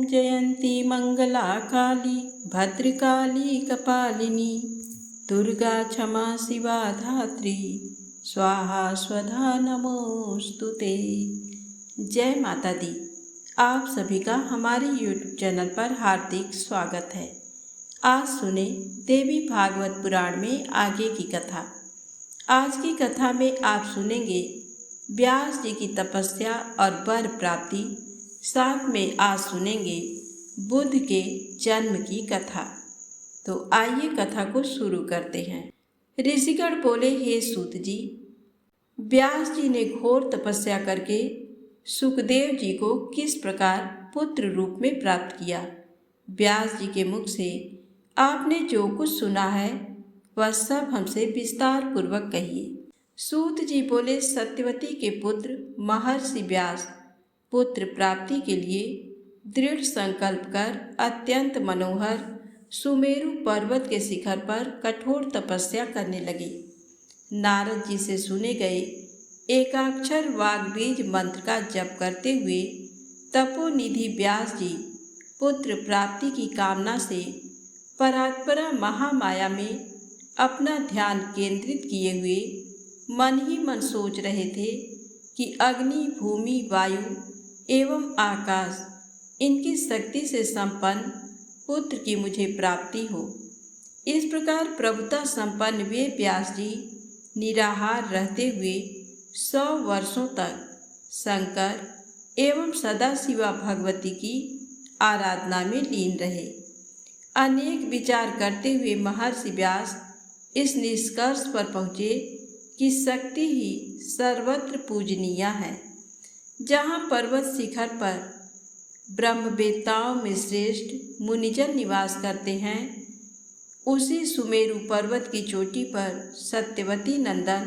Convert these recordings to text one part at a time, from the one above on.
जयंती मंगला काली भद्रकाली कपालिनी दुर्गा क्षमा शिवा धात्री स्वाहा स्वधा नमोस्तुते। जय माता दी। आप सभी का हमारे YouTube चैनल पर हार्दिक स्वागत है। आज सुने देवी भागवत पुराण में आगे की कथा। आज की कथा में आप सुनेंगे व्यास जी की तपस्या और वर प्राप्ति। साथ में आज सुनेंगे बुद्ध के जन्म की कथा। तो आइए कथा को शुरू करते हैं। ऋषिगण बोले, हे सूत जी, व्यास जी ने घोर तपस्या करके सुखदेव जी को किस प्रकार पुत्र रूप में प्राप्त किया। व्यास जी के मुख से आपने जो कुछ सुना है वह सब हमसे विस्तार पूर्वक कहिए। सूत जी बोले, सत्यवती के पुत्र महर्षि व्यास पुत्र प्राप्ति के लिए दृढ़ संकल्प कर अत्यंत मनोहर सुमेरु पर्वत के शिखर पर कठोर तपस्या करने लगे। नारद जी से सुने गए एकाक्षर वाग्बीज मंत्र का जप करते हुए तपोनिधि व्यास जी पुत्र प्राप्ति की कामना से परात्परा महामाया में अपना ध्यान केंद्रित किए हुए मन ही मन सोच रहे थे कि अग्नि, भूमि, वायु एवं आकाश इनकी शक्ति से संपन्न पुत्र की मुझे प्राप्ति हो। इस प्रकार प्रभुता संपन्न वे व्यास जी निराहार रहते हुए 100 वर्षों तक शंकर एवं सदाशिवा भगवती की आराधना में लीन रहे। अनेक विचार करते हुए महर्षि व्यास इस निष्कर्ष पर पहुँचे कि शक्ति ही सर्वत्र पूजनीय है। जहाँ पर्वत शिखर पर ब्रह्मवेत्ताओं में श्रेष्ठ मुनिजन निवास करते हैं, उसी सुमेरु पर्वत की चोटी पर सत्यवती नंदन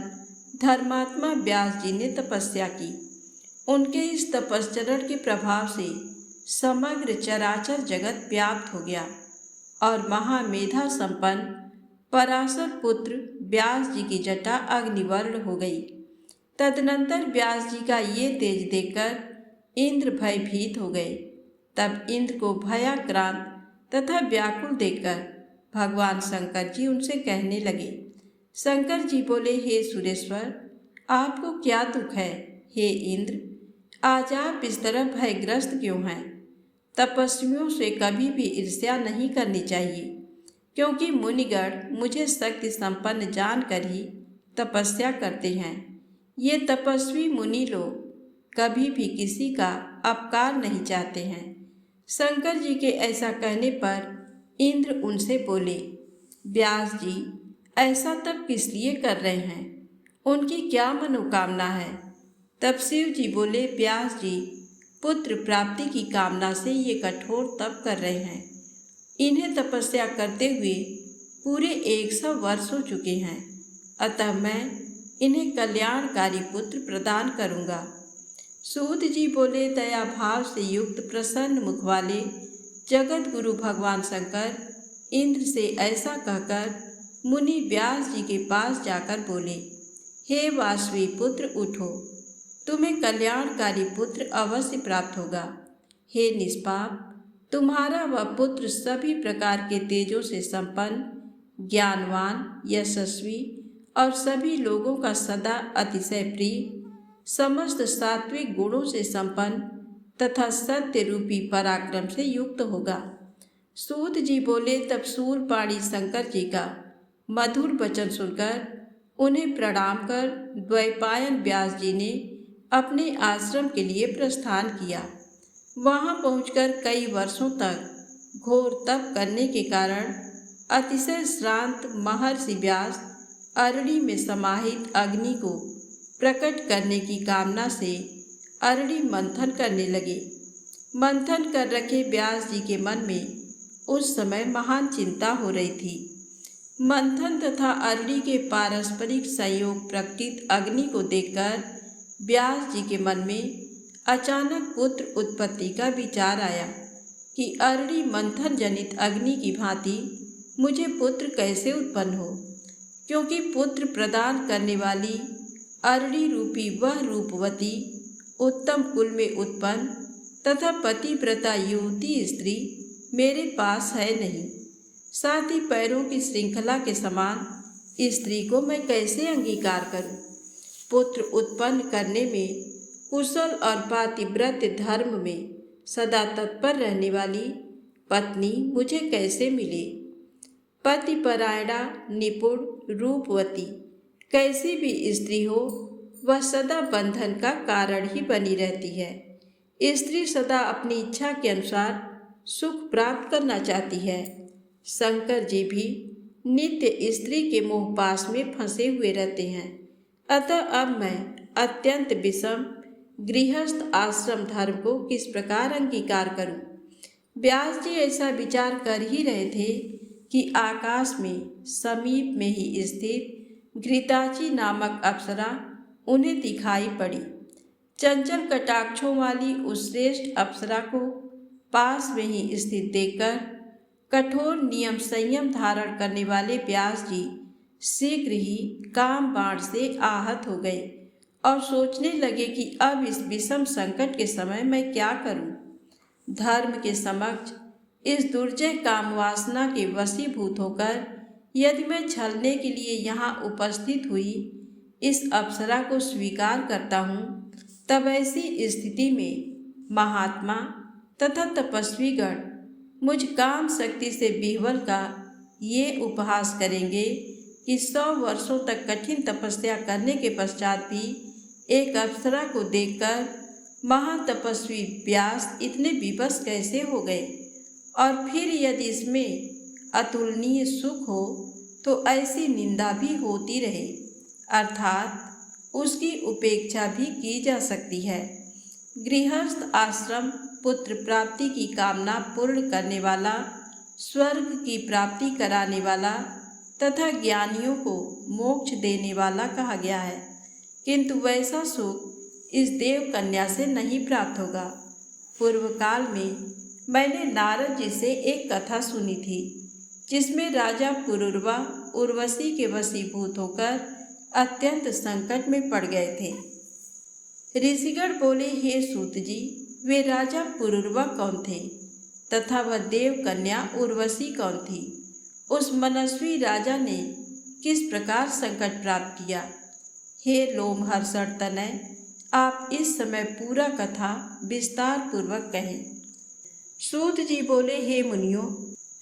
धर्मात्मा व्यास जी ने तपस्या की। उनके इस तपश्चरण के प्रभाव से समग्र चराचर जगत व्याप्त हो गया और महामेधा संपन्न पराशर पुत्र व्यास जी की जटा अग्निवर्ण हो गई। तदनंतर व्यास जी का ये तेज देखकर इंद्र भयभीत हो गए। तब इंद्र को भयाक्रांत तथा व्याकुल देखकर भगवान शंकर जी उनसे कहने लगे। शंकर जी बोले, हे सुरेश्वर, आपको क्या दुख है? हे इंद्र, आज आप इस तरह भयग्रस्त क्यों हैं? तपस्वियों से कभी भी ईर्ष्या नहीं करनी चाहिए, क्योंकि मुनिगण मुझे शक्ति संपन्न जानकर ही तपस्या करते हैं। ये तपस्वी मुनि लोग कभी भी किसी का अपकार नहीं चाहते हैं। शंकर जी के ऐसा कहने पर इंद्र उनसे बोले, व्यास जी ऐसा तब किस लिए कर रहे हैं? उनकी क्या मनोकामना है? तब शिव जी बोले, व्यास जी पुत्र प्राप्ति की कामना से ये कठोर तप कर रहे हैं। इन्हें तपस्या करते हुए पूरे 100 वर्ष हो चुके हैं, अतः मैं इन्हें कल्याणकारी पुत्र प्रदान करूँगा। सूत जी बोले, दया भाव से युक्त प्रसन्न मुख वाले जगत गुरु भगवान शंकर इंद्र से ऐसा कहकर मुनि व्यास जी के पास जाकर बोले, हे वासवी पुत्र, उठो, तुम्हें कल्याणकारी पुत्र अवश्य प्राप्त होगा। हे निष्पाप, तुम्हारा वह पुत्र सभी प्रकार के तेजों से संपन्न, ज्ञानवान, यशस्वी और सभी लोगों का सदा अतिशय प्रिय, समस्त सात्विक गुणों से संपन्न तथा सत्य रूपी पराक्रम से युक्त होगा। सूत जी बोले, तब शूलपाणी शंकर जी का मधुर वचन सुनकर उन्हें प्रणाम कर द्वैपायन व्यास जी ने अपने आश्रम के लिए प्रस्थान किया। वहाँ पहुंचकर कई वर्षों तक घोर तप करने के कारण अतिशय श्रांत महर्षि व्यास अरणी में समाहित अग्नि को प्रकट करने की कामना से अरणी मंथन करने लगे। मंथन कर रखे व्यास जी के मन में उस समय महान चिंता हो रही थी। मंथन तथा अरणी के पारस्परिक संयोग प्रकटित अग्नि को देखकर व्यास जी के मन में अचानक पुत्र उत्पत्ति का विचार आया कि अरणी मंथन जनित अग्नि की भांति मुझे पुत्र कैसे उत्पन्न हो, क्योंकि पुत्र प्रदान करने वाली अरणी रूपी वह रूपवती उत्तम कुल में उत्पन्न तथा पतिव्रता युवती स्त्री मेरे पास है नहीं। साथ ही पैरों की श्रृंखला के समान स्त्री को मैं कैसे अंगीकार करूं? पुत्र उत्पन्न करने में कुशल और पातिव्रत धर्म में सदा तत्पर रहने वाली पत्नी मुझे कैसे मिले? पतिपरायणा निपुण रूपवती कैसी भी स्त्री हो, वह सदा बंधन का कारण ही बनी रहती है। स्त्री सदा अपनी इच्छा के अनुसार सुख प्राप्त करना चाहती है। शंकर जी भी नित्य स्त्री के मोहपाश में फंसे हुए रहते हैं। अतः अब मैं अत्यंत विषम गृहस्थ आश्रम धर्म को किस प्रकार अंगीकार करूं? व्यास जी ऐसा विचार कर ही रहे थे कि आकाश में समीप में ही स्थित घृताची नामक अप्सरा उन्हें दिखाई पड़ी। चंचल कटाक्षों वाली उस श्रेष्ठ अप्सरा को पास में ही स्थित देखकर कठोर नियम संयम धारण करने वाले व्यास जी शीघ्र ही काम बाण से आहत हो गए और सोचने लगे कि अब इस विषम संकट के समय मैं क्या करूं? धर्म के समक्ष इस दुर्जय काम वासना के वशीभूत होकर यदि मैं छलने के लिए यहाँ उपस्थित हुई इस अप्सरा को स्वीकार करता हूँ, तब ऐसी स्थिति में महात्मा तथा तपस्वीगण मुझ काम शक्ति से विह्वल का ये उपहास करेंगे कि 100 वर्षों तक कठिन तपस्या करने के पश्चात भी एक अप्सरा को देखकर महातपस्वी व्यास इतने विवश कैसे हो गए? और फिर यदि इसमें अतुलनीय सुख हो तो ऐसी निंदा भी होती रहे, अर्थात उसकी उपेक्षा भी की जा सकती है। गृहस्थ आश्रम पुत्र प्राप्ति की कामना पूर्ण करने वाला, स्वर्ग की प्राप्ति कराने वाला तथा ज्ञानियों को मोक्ष देने वाला कहा गया है, किंतु वैसा सुख इस देव कन्या से नहीं प्राप्त होगा। पूर्व काल में मैंने नारद जी से एक कथा सुनी थी, जिसमें राजा पुरुरवा उर्वशी के वशीभूत होकर अत्यंत संकट में पड़ गए थे। ऋषिगण बोले, हे सूत जी, वे राजा पुरुरवा कौन थे तथा वह देव कन्या उर्वशी कौन थी? उस मनस्वी राजा ने किस प्रकार संकट प्राप्त किया? हे लोमहर्षण तनय, आप इस समय पूरा कथा विस्तार पूर्वक कहें। सूत जी बोले, हे मुनियों,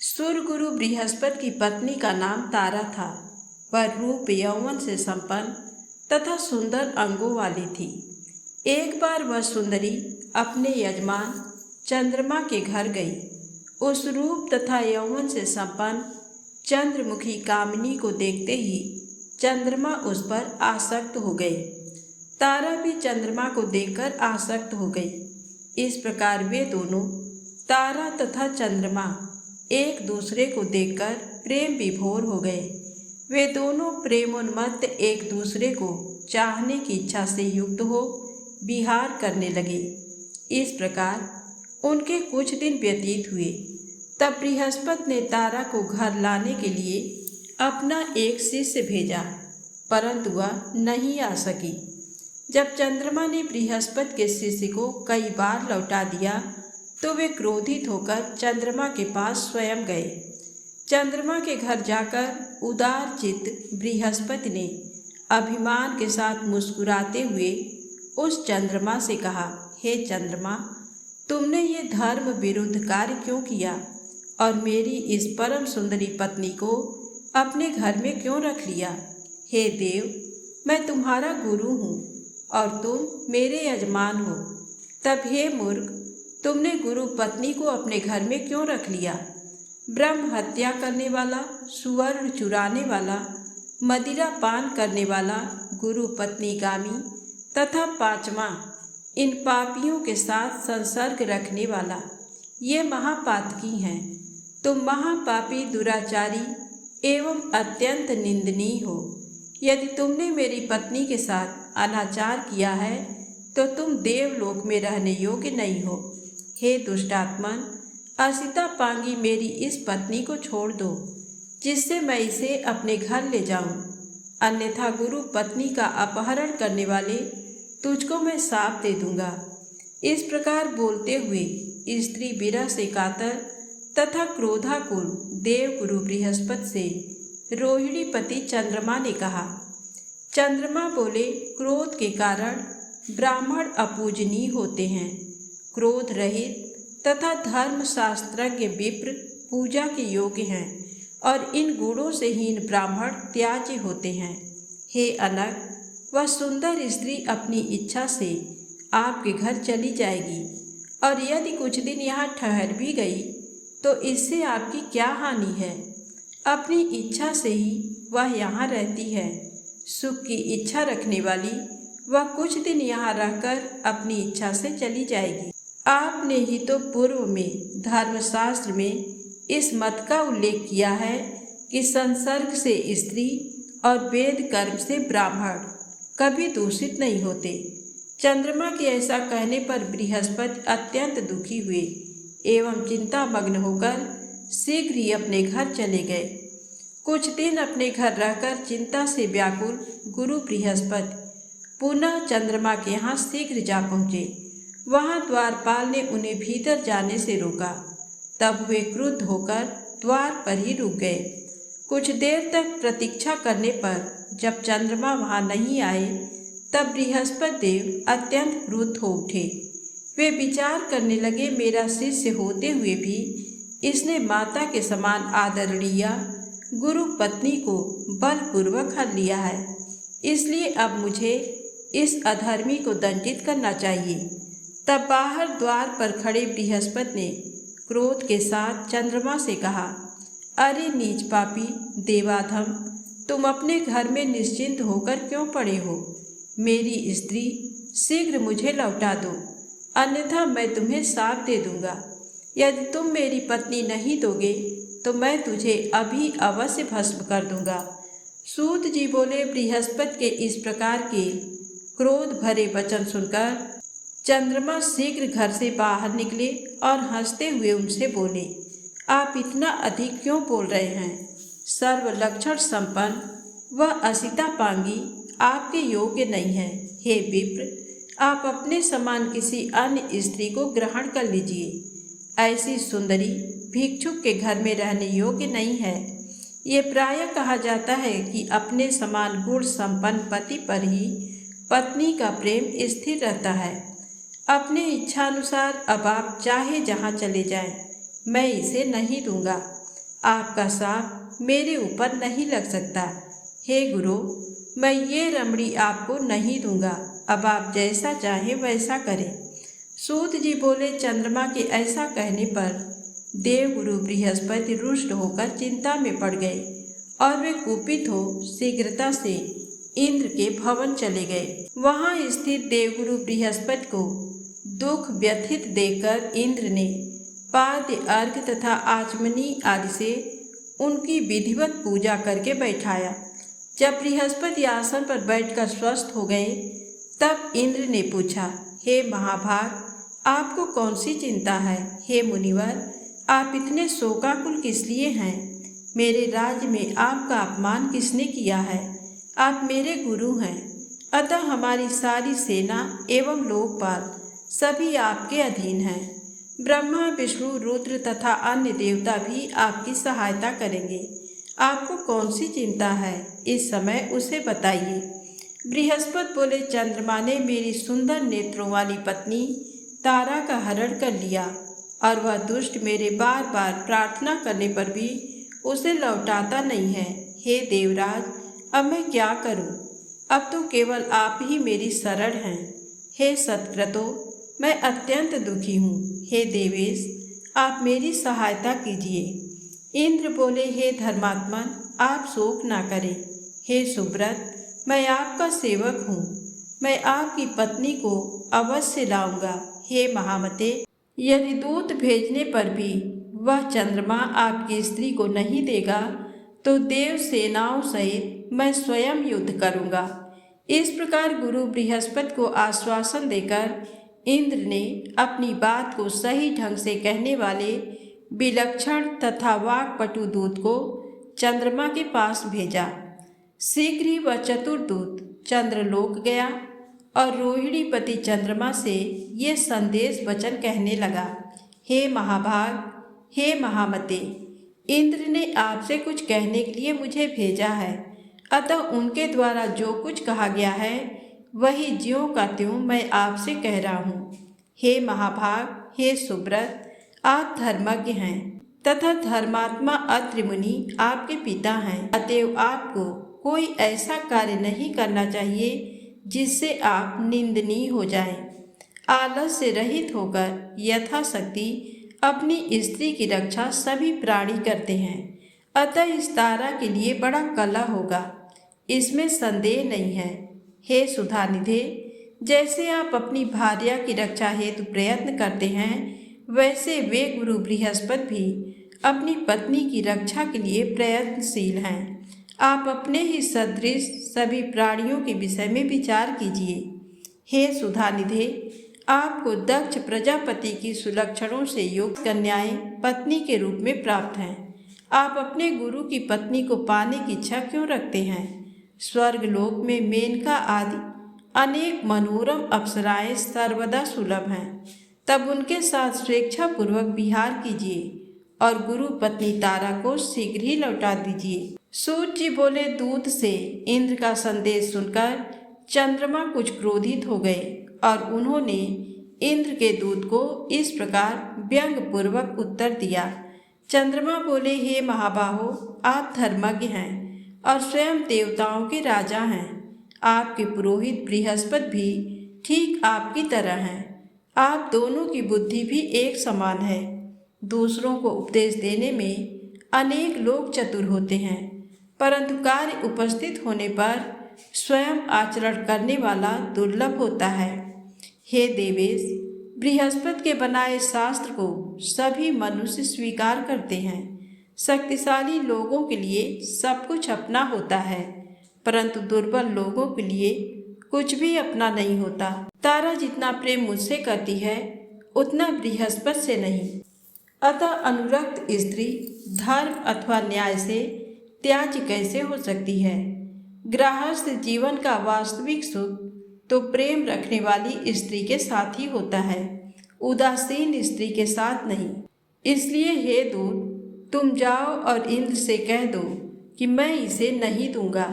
सुरगुरु बृहस्पति की पत्नी का नाम तारा था। वह रूप यौवन से संपन्न तथा सुंदर अंगों वाली थी। एक बार वह सुंदरी अपने यजमान चंद्रमा के घर गई। उस रूप तथा यौवन से संपन्न चंद्रमुखी कामिनी को देखते ही चंद्रमा उस पर आसक्त हो गए। तारा भी चंद्रमा को देखकर आसक्त हो गई। इस प्रकार वे दोनों, तारा तथा चंद्रमा, एक दूसरे को देखकर प्रेम विभोर हो गए। वे दोनों प्रेमोन्मत्त एक दूसरे को चाहने की इच्छा से युक्त हो विहार करने लगे। इस प्रकार उनके कुछ दिन व्यतीत हुए। तब बृहस्पति ने तारा को घर लाने के लिए अपना एक शिष्य भेजा, परंतु वह नहीं आ सकी। जब चंद्रमा ने बृहस्पति के शिष्य को कई बार लौटा दिया तो वे क्रोधित होकर चंद्रमा के पास स्वयं गए। चंद्रमा के घर जाकर उदार चित्त बृहस्पति ने अभिमान के साथ मुस्कुराते हुए उस चंद्रमा से कहा, हे चंद्रमा, तुमने ये धर्म विरुद्ध कार्य क्यों किया और मेरी इस परम सुंदरी पत्नी को अपने घर में क्यों रख लिया? हे देव, मैं तुम्हारा गुरु हूँ और तुम मेरे यजमान हो। तब हे मूर्ख, तुमने गुरु पत्नी को अपने घर में क्यों रख लिया? ब्रह्म हत्या करने वाला, सुवर्ण चुराने वाला, मदिरा पान करने वाला, गुरु पत्नीगामी तथा 5वां इन पापियों के साथ संसर्ग रखने वाला, ये महापातकी हैं। तुम महापापी, दुराचारी एवं अत्यंत निंदनीय हो। यदि तुमने मेरी पत्नी के साथ अनाचार किया है तो तुम देवलोक में रहने योग्य नहीं हो। हे दुष्टात्मन, असिता पांगी मेरी इस पत्नी को छोड़ दो, जिससे मैं इसे अपने घर ले जाऊं, अन्यथा गुरु पत्नी का अपहरण करने वाले तुझको मैं शाप दे दूंगा। इस प्रकार बोलते हुए स्त्री विरह से कातर तथा क्रोधाकुल देवगुरु बृहस्पति से रोहिणीपति चंद्रमा ने कहा। चंद्रमा बोले, क्रोध के कारण ब्राह्मण अपूजनीय होते हैं। क्रोध रहित तथा धर्मशास्त्रज्ञ विप्र पूजा के योग्य हैं और इन गुणों से हीन ब्राह्मण त्याज्य होते हैं। हे अनग, वह सुंदर स्त्री अपनी इच्छा से आपके घर चली जाएगी और यदि कुछ दिन यहाँ ठहर भी गई तो इससे आपकी क्या हानि है। अपनी इच्छा से ही वह यहाँ रहती है। सुख की इच्छा रखने वाली वह कुछ दिन यहाँ रहकर अपनी इच्छा से चली जाएगी। आपने ही तो पूर्व में धर्मशास्त्र में इस मत का उल्लेख किया है कि संसर्ग से स्त्री और वेद कर्म से ब्राह्मण कभी दूषित नहीं होते। चंद्रमा के ऐसा कहने पर बृहस्पति अत्यंत दुखी हुए एवं चिंतामग्न होकर शीघ्र ही अपने घर चले गए। कुछ दिन अपने घर रहकर चिंता से व्याकुल गुरु बृहस्पति पुनः चंद्रमा के यहाँ शीघ्र जा पहुँचे। वहाँ द्वारपाल ने उन्हें भीतर जाने से रोका। तब वे क्रुद्ध होकर द्वार पर ही रुक गए। कुछ देर तक प्रतीक्षा करने पर जब चंद्रमा वहाँ नहीं आए तब बृहस्पति देव अत्यंत क्रुद्ध हो उठे। वे विचार करने लगे, मेरा शिष्य होते हुए भी इसने माता के समान आदरणीय गुरु पत्नी को बलपूर्वक हर लिया है, इसलिए अब मुझे इस अधर्मी को दंडित करना चाहिए। तब बाहर द्वार पर खड़े बृहस्पति ने क्रोध के साथ चंद्रमा से कहा, अरे नीच पापी देवाधम, तुम अपने घर में निश्चिंत होकर क्यों पड़े हो। मेरी स्त्री शीघ्र मुझे लौटा दो, अन्यथा मैं तुम्हें शाप दे दूंगा। यदि तुम मेरी पत्नी नहीं दोगे तो मैं तुझे अभी अवश्य भस्म कर दूंगा। सूत जी बोले, बृहस्पति के इस प्रकार के क्रोध भरे वचन सुनकर चंद्रमा शीघ्र घर से बाहर निकले और हंसते हुए उनसे बोले, आप इतना अधिक क्यों बोल रहे हैं। सर्वलक्षण संपन्न वह असिता पांगी आपके योग्य नहीं है। हे विप्र, आप अपने समान किसी अन्य स्त्री को ग्रहण कर लीजिए। ऐसी सुंदरी भिक्षुक के घर में रहने योग्य नहीं है। ये प्रायः कहा जाता है कि अपने समान गुण संपन्न पति पर ही पत्नी का प्रेम स्थिर रहता है। अपने इच्छानुसार अब आप चाहे जहाँ चले जाएं, मैं इसे नहीं दूंगा। आपका शाप मेरे ऊपर नहीं लग सकता। हे गुरु, मैं ये रमणी आपको नहीं दूंगा। अब आप जैसा चाहें वैसा करें। सूत जी बोले, चंद्रमा के ऐसा कहने पर देवगुरु बृहस्पति रुष्ट होकर चिंता में पड़ गए और वे कुपित हो शीघ्रता से इंद्र के भवन चले गए। वहाँ स्थित देवगुरु बृहस्पति को दुख व्यथित देखकर इंद्र ने पाद्य अर्घ्य तथा आचमनी आदि से उनकी विधिवत पूजा करके बैठाया। जब बृहस्पति आसन पर बैठकर स्वस्थ हो गए तब इंद्र ने पूछा, हे महाभाग, आपको कौन सी चिंता है। हे मुनिवर, आप इतने शोकाकुल किस लिए हैं। मेरे राज्य में आपका अपमान किसने किया है। आप मेरे गुरु हैं, अतः हमारी सारी सेना एवं लोकपाल सभी आपके अधीन हैं। ब्रह्मा, विष्णु, रुद्र तथा अन्य देवता भी आपकी सहायता करेंगे। आपको कौन सी चिंता है, इस समय उसे बताइए। बृहस्पति बोले, चंद्रमा ने मेरी सुंदर नेत्रों वाली पत्नी तारा का हरण कर लिया और वह दुष्ट मेरे बार बार प्रार्थना करने पर भी उसे लौटाता नहीं है। हे देवराज, अब मैं क्या करूं। अब तो केवल आप ही मेरी शरण हैं। हे सत्क्रतो, मैं अत्यंत दुखी हूँ। हे देवेश, आप मेरी सहायता कीजिए। इंद्र बोले, हे धर्मात्मन, आप शोक ना करें। हे सुब्रत, मैं आपका सेवक हूँ। मैं आपकी पत्नी को अवश्य लाऊंगा। हे महामते, यदि दूत भेजने पर भी वह चंद्रमा आपकी स्त्री को नहीं देगा तो देव सेनाओं सहित मैं स्वयं युद्ध करूंगा। इस प्रकार गुरु बृहस्पति को आश्वासन देकर इंद्र ने अपनी बात को सही ढंग से कहने वाले विलक्षण तथा वाक्पटु दूत को चंद्रमा के पास भेजा। शीघ्र ही वह चतुर दूत चंद्रलोक गया और रोहिणीपति चंद्रमा से ये संदेश वचन कहने लगा, हे महाभाग, हे महामते, इंद्र ने आपसे कुछ कहने के लिए मुझे भेजा है, अतः उनके द्वारा जो कुछ कहा गया है वही ज्यों का त्यों मैं आपसे कह रहा हूँ। हे महाभाग, हे सुब्रत, आप धर्मज्ञ हैं तथा धर्मात्मा अत्रि मुनि आपके पिता हैं, अतएव आपको कोई ऐसा कार्य नहीं करना चाहिए जिससे आप निंदनीय हो जाएं। आलस से रहित होकर यथाशक्ति अपनी स्त्री की रक्षा सभी प्राणी करते हैं, अतः इस तारा के लिए बड़ा कलह होगा, इसमें संदेह नहीं है। हे सुधानिधे, जैसे आप अपनी भार्या की रक्षा हेतु प्रयत्न करते हैं, वैसे वे गुरु बृहस्पति भी अपनी पत्नी की रक्षा के लिए प्रयत्नशील हैं। आप अपने ही सदृश सभी प्राणियों के विषय में विचार कीजिए। हे सुधानिधे, आपको दक्ष प्रजापति की सुलक्षणों से युक्त कन्याएं पत्नी के रूप में प्राप्त हैं। आप अपने गुरु की पत्नी को पाने की इच्छा क्यों रखते हैं? स्वर्गलोक में मेनका आदि अनेक मनोरम अप्सराएं सर्वदा सुलभ हैं। तब उनके साथ स्वेच्छापूर्वक विहार कीजिए और गुरु पत्नी तारा को शीघ्र ही लौटा दीजिए। सूत जी बोले, दूत से इंद्र का संदेश सुनकर चंद्रमा कुछ क्रोधित हो गए और उन्होंने इंद्र के दूत को इस प्रकार व्यंग पूर्वक उत्तर दिया। चंद्रमा बोले, हे महाबाहो, आप धर्मज्ञ हैं और स्वयं देवताओं के राजा हैं। आपके पुरोहित बृहस्पति भी ठीक आपकी तरह हैं। आप दोनों की बुद्धि भी एक समान है। दूसरों को उपदेश देने में अनेक लोग चतुर होते हैं, परंतु कार्य उपस्थित होने पर स्वयं आचरण करने वाला दुर्लभ होता है। हे देवेश, बृहस्पति के बनाए शास्त्र को सभी मनुष्य स्वीकार करते हैं। शक्तिशाली लोगों के लिए सब कुछ अपना होता है, परंतु दुर्बल लोगों के लिए कुछ भी अपना नहीं होता। तारा जितना प्रेम मुझसे करती है उतना बृहस्पति से नहीं। अतः अनुरक्त स्त्री धर्म अथवा न्याय से त्याज्य कैसे हो सकती है? गृहस्थ जीवन का वास्तविक सुख तो प्रेम रखने वाली स्त्री के साथ ही होता है, उदासीन स्त्री के साथ नहीं। इसलिए हे दूत, तुम जाओ और इंद्र से कह दो कि मैं इसे नहीं दूंगा।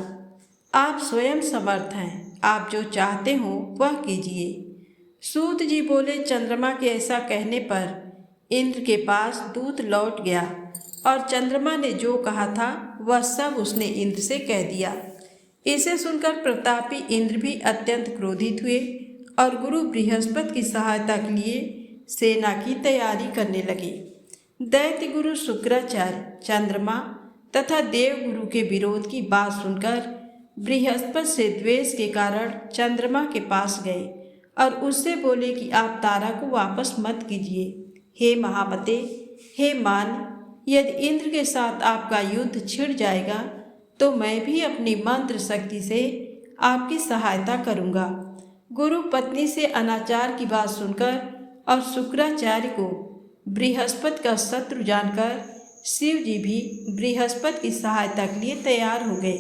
आप स्वयं समर्थ हैं, आप जो चाहते हो वह कीजिए। सूत जी बोले, चंद्रमा के ऐसा कहने पर इंद्र के पास दूत लौट गया और चंद्रमा ने जो कहा था वह सब उसने इंद्र से कह दिया। इसे सुनकर प्रतापी इंद्र भी अत्यंत क्रोधित हुए और गुरु बृहस्पति की सहायता के लिए सेना की तैयारी करने लगे। दैत्य गुरु शुक्राचार्य चंद्रमा तथा देव गुरु के विरोध की बात सुनकर बृहस्पति से द्वेष के कारण चंद्रमा के पास गए और उससे बोले कि आप तारा को वापस मत कीजिए। हे महामते, हे मान, यदि इंद्र के साथ आपका युद्ध छिड़ जाएगा तो मैं भी अपनी मंत्र शक्ति से आपकी सहायता करूंगा। गुरु पत्नी से अनाचार की बात सुनकर और शुक्राचार्य को बृहस्पति का शत्रु जानकर शिव जी भी बृहस्पति की सहायता के लिए तैयार हो गए।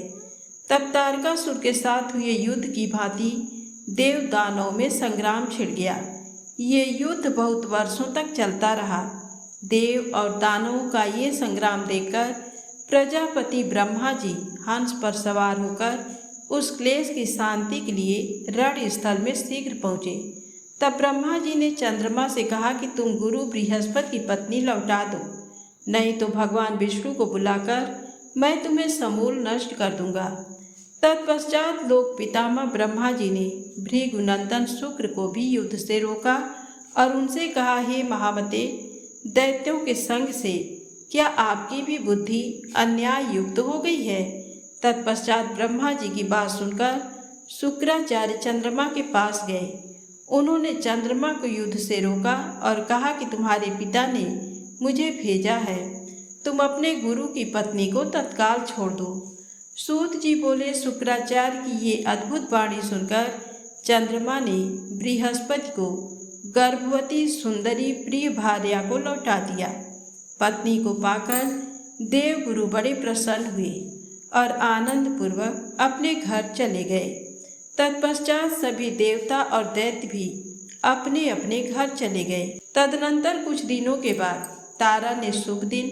तब तारकासुर के साथ हुए युद्ध की भांति देव दानव में संग्राम छिड़ गया। ये युद्ध बहुत वर्षों तक चलता रहा। देव और दानवों का ये संग्राम देखकर प्रजापति ब्रह्मा जी हंस पर सवार होकर उस क्लेश की शांति के लिए रण स्थल में शीघ्र पहुँचे। तब ब्रह्मा जी ने चंद्रमा से कहा कि तुम गुरु बृहस्पति की पत्नी लौटा दो, नहीं तो भगवान विष्णु को बुलाकर मैं तुम्हें समूल नष्ट कर दूंगा। तत्पश्चात लोक पितामह ब्रह्मा जी ने भृगुनंदन शुक्र को भी युद्ध से रोका और उनसे कहा, हे महामते, दैत्यों के संग से क्या आपकी भी बुद्धि अन्याय युक्त हो गई है? तत्पश्चात ब्रह्मा जी की बात सुनकर शुक्राचार्य चंद्रमा के पास गए। उन्होंने चंद्रमा को युद्ध से रोका और कहा कि तुम्हारे पिता ने मुझे भेजा है, तुम अपने गुरु की पत्नी को तत्काल छोड़ दो। सूत जी बोले, शुक्राचार्य की ये अद्भुत वाणी सुनकर चंद्रमा ने बृहस्पति को गर्भवती सुंदरी प्रिय भार्या को लौटा दिया। पत्नी को पाकर देवगुरु बड़े प्रसन्न हुए और आनंद पूर्वक अपने घर चले गए। तत्पश्चात सभी देवता और दैत्य भी अपने अपने घर चले गए। तदनंतर कुछ दिनों के बाद तारा ने शुभ दिन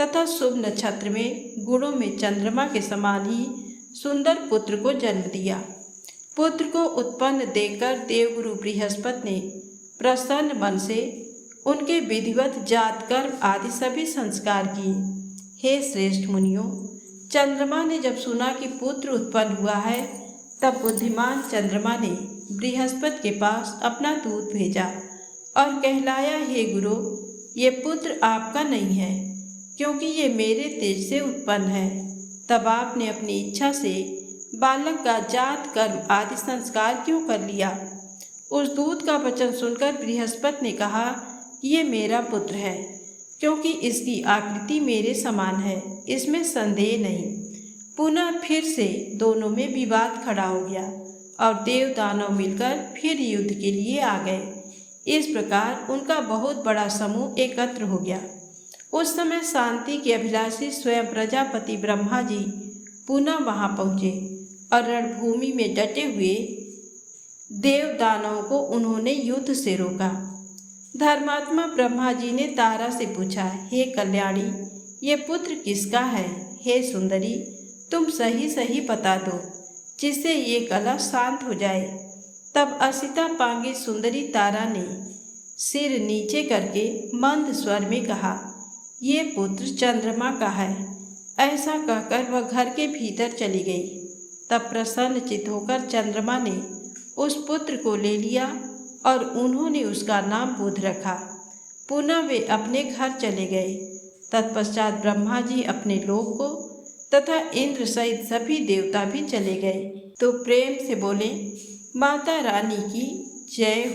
तथा शुभ नक्षत्र में गुणों में चंद्रमा के समान ही सुंदर पुत्र को जन्म दिया। पुत्र को उत्पन्न देखकर देवगुरु बृहस्पति ने प्रसन्न मन से उनके विधिवत जात कर्म आदि सभी संस्कार किए। हे श्रेष्ठ मुनियों, चंद्रमा ने जब सुना कि पुत्र उत्पन्न हुआ है, तब बुद्धिमान चंद्रमा ने बृहस्पति के पास अपना दूत भेजा और कहलाया, हे गुरु, ये पुत्र आपका नहीं है, क्योंकि ये मेरे तेज से उत्पन्न है। तब आपने अपनी इच्छा से बालक का जात कर्म आदि संस्कार क्यों कर लिया? उस दूत का वचन सुनकर बृहस्पति ने कहा, ये मेरा पुत्र है, क्योंकि इसकी आकृति मेरे समान है, इसमें संदेह नहीं। पुनः फिर से दोनों में विवाद खड़ा हो गया और देव दानव मिलकर फिर युद्ध के लिए आ गए। इस प्रकार उनका बहुत बड़ा समूह एकत्र हो गया। उस समय शांति के अभिलाषी स्वयं प्रजापति ब्रह्मा जी पुनः वहां पहुँचे और रणभूमि में डटे हुए देव दानवों को उन्होंने युद्ध से रोका। धर्मात्मा ब्रह्मा जी ने तारा से पूछा, हे कल्याणी, ये पुत्र किसका है? हे सुंदरी, तुम सही सही बता दो, जिससे ये कलह शांत हो जाए। तब असिता पांगी सुंदरी तारा ने सिर नीचे करके मंद स्वर में कहा, ये पुत्र चंद्रमा का है। ऐसा कहकर वह घर के भीतर चली गई। तब प्रसन्नचित्त होकर चंद्रमा ने उस पुत्र को ले लिया और उन्होंने उसका नाम बुध रखा। पुनः वे अपने घर चले गए। तत्पश्चात ब्रह्मा जी अपने लोक को तथा इंद्र सहित सभी देवता भी चले गए। तो प्रेम से बोले, माता रानी की जय हो।